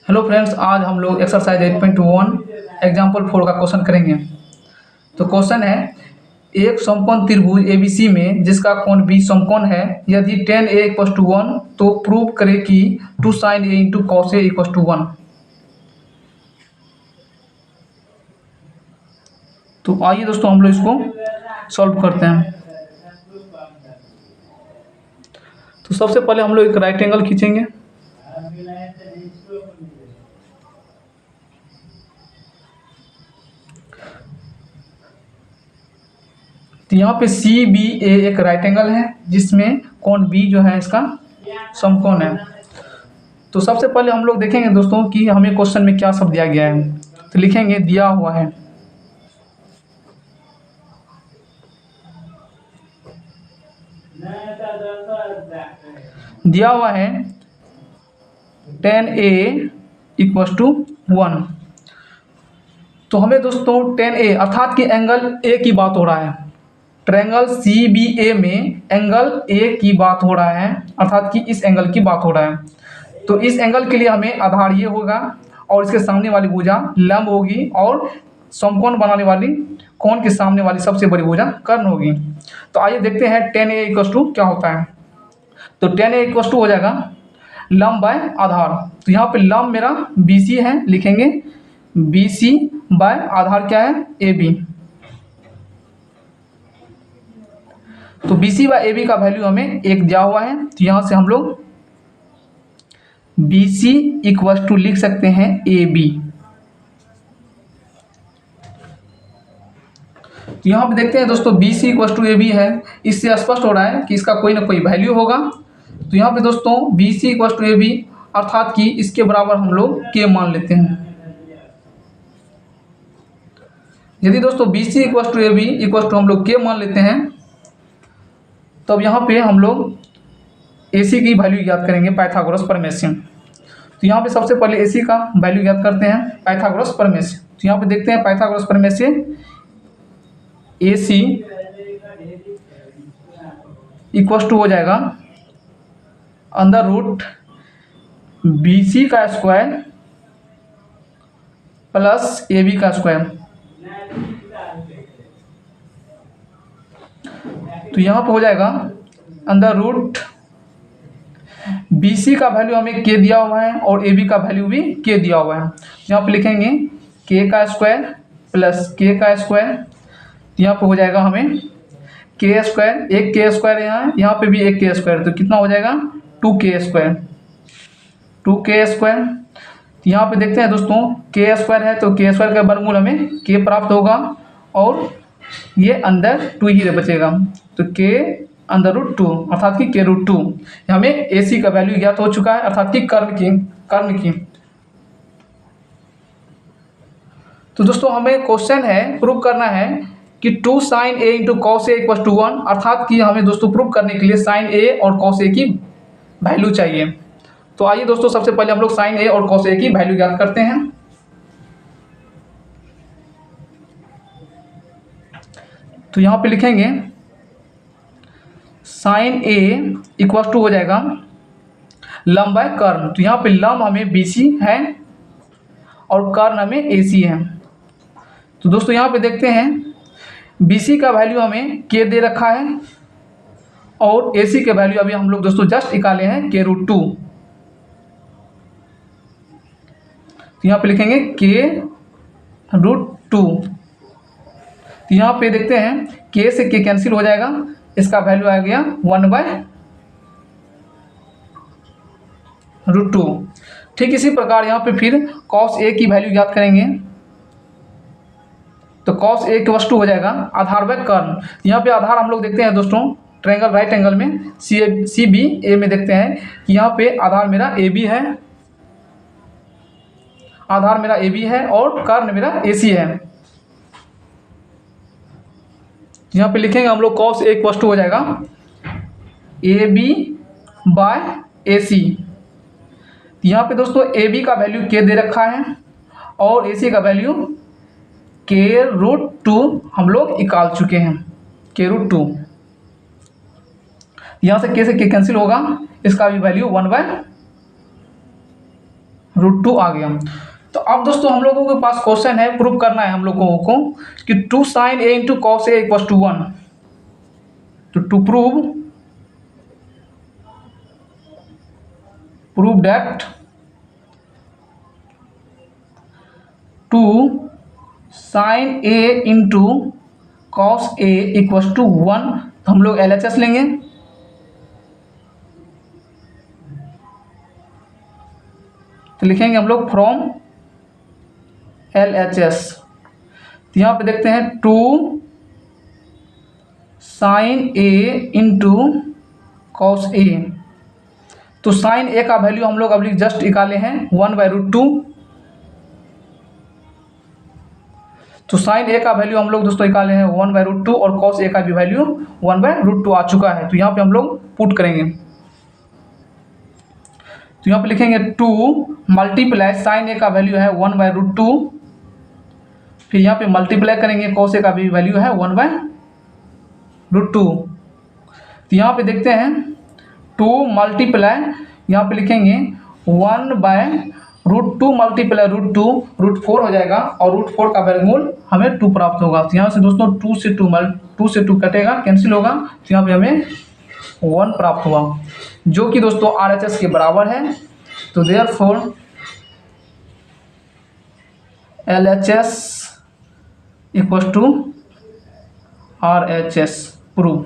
Hello friends, आज हम लोग एक्सरसाइज 8.1 एग्जाम्पल 4 का क्वेश्चन करेंगे। तो क्वेश्चन है, एक समकोण त्रिभुज एबीसी में जिसका कोण बी समकोण है, यदि tan a = 1 तो प्रूव करें कि 2 sin a × cos a = 1। तो आइए दोस्तों हम लोग इसको सॉल्व करते हैं। तो सबसे पहले हम लोग एक राइट एंगल खींचेंगे। तो यहाँ पे सी बी ए एक राइट एंगल है जिसमें कोण बी जो है इसका समकोण है। तो सबसे पहले हम लोग देखेंगे दोस्तों कि हमें क्वेश्चन में क्या सब दिया गया है। तो लिखेंगे दिया हुआ है tan a = 1। तो हमें दोस्तों tan a अर्थात कि एंगल ए की बात हो रहा है। ट्रायंगल सी बी ए में एंगल ए की बात हो रहा है, अर्थात कि इस एंगल की बात हो रहा है। तो इस एंगल के लिए हमें आधार ये होगा और इसके सामने वाली भुजा लंब होगी और समकोण बनाने वाली कोण के सामने वाली सबसे बड़ी भुजा कर्ण होगी। तो आइए देखते हैं tan a = क्या होता है। तो tan a = हो जाएगा लंब बाय आधार। तो यहाँ पे लंब मेरा BC है, लिखेंगे BC बाय आधार क्या है AB। तो BC बाय AB का वैल्यू हमें 1 दिया हुआ है। तो यहाँ से हम लोग BC = लिख सकते हैं AB। तो यहाँ पे देखते हैं दोस्तों BC = AB है। इससे स्पष्ट हो रहा है कि इसका कोई ना कोई वैल्यू होगा। तो यहाँ पे दोस्तों BC = AB अर्थात कि इसके बराबर हम लोग K मान लेते हैं। यदि दोस्तों BC = AB = हम लोग K मान लेते हैं, तब यहाँ पे हम लोग AC की वैल्यू ज्ञात करेंगे पाइथागोरस प्रमेय से। तो यहाँ पे सबसे पहले AC का वैल्यू ज्ञात करते हैं पाइथागोरस प्रमेय से। तो यहाँ पे देखते हैं पाइथागोरस प्रमेय से AC = हो जाएगा √BC² + AB²। तो यहाँ पे हो जाएगा √BC का वैल्यू हमें K दिया हुआ है और AB का वैल्यू भी K दिया हुआ है। यहाँ पे लिखेंगे K² + K²। यहाँ पे हो जाएगा हमें K², एक K² यहाँ पे भी एक K², तो कितना हो जाएगा 2K²। यहाँ पे देखते हैं दोस्तों K² है तो K² का वर्गमूल हमें K प्राप्त होगा और ये अंदर 2 ही बचेगा। तो K √2 अर्थात कि K√2। हमें AC का वैल्यू ज्ञात हो चुका है, अर्थात कि कर्ण की। तो दोस्तों हमें क्वेश्चन है, प्रूव करना है कि 2 sin a × cos a = 1, अर्थात कि हमें दोस्तों प्रूव करने के लिए sin a और cos a की वैल्यू चाहिए। तो आइए दोस्तों सबसे पहले हम लोग sin a और cos a की वैल्यू ज्ञात करते हैं। तो यहाँ पे लिखेंगे sin a = हो जाएगा लंब बाय कर्ण। तो यहाँ पे लंब हमें BC है और कर्ण हमें AC है। तो दोस्तों यहाँ पे देखते हैं BC का वैल्यू हमें K दे रखा है और AC के वैल्यू अभी हम लोग दोस्तों जस्ट निकाले हैं K√2। तो यहाँ पे लिखेंगे K√2। तो यहाँ पे देखते हैं K से K कैंसिल हो जाएगा, इसका वैल्यू आ गया 1/√2। ठीक इसी प्रकार यहाँ पे फिर cos A की वैल्यू ज्ञात करेंगे। तो cos A = हो जाएगा आधार बाय कर्ण। यहाँ पे आधार हम लोग देखते हैं दोस्तों ट्रायंगल राइट एंगल में CBA में देखते हैं कि यहाँ पे आधार मेरा AB है, और कर्ण मेरा AC है। यहाँ पे लिखेंगे हम लोग cos A = हो जाएगा AB/AC। यहाँ पे दोस्तों AB का वैल्यू K दे रखा है और AC का वैल्यू K√2 हम लोग निकाल चुके हैं। K√2 यहाँ से K से K कैंसिल होगा, इसका भी वैल्यू 1/√2 √2 आ गया। तो अब दोस्तों हम लोगों के पास क्वेश्चन है, प्रूव करना है हम लोगों को कि 2 sin a into cos A equal to 1। तो to prove that 2 sin a into cos A equal to 1। तो हम लोग LHS लेंगे। तो लिखेंगे हम लोग फ्रॉम LHS। तो यहाँ पे देखते हैं 2 sin a इंटू कॉस ए। तो sin a का वैल्यू हम लोग अभी जस्ट निकाले हैं 1/√2। तो sin a का वैल्यू हम लोग दोस्तों निकाले हैं 1/√2 और cos a का भी वैल्यू 1/√2 आ चुका है। तो यहाँ पे हम लोग पुट करेंगे। तो यहाँ पे लिखेंगे 2 मल्टीप्लाई sin a का वैल्यू है 1/√2, फिर यहाँ पे मल्टीप्लाई करेंगे cos a का भी वैल्यू है 1/√2। तो यहाँ पे देखते हैं 2 मल्टीप्लाई, यहाँ पे लिखेंगे 1/√2 मल्टीप्लाई √2 √4 हो जाएगा और √4 का वर्गमूल हमें 2 प्राप्त होगा। तो यहाँ से दोस्तों 2 से 2 कटेगा, कैंसिल होगा। तो यहाँ पे हमें 1 प्राप्त हुआ, जो कि दोस्तों RHS के बराबर है। तो therefore LHS equal to RHS prove.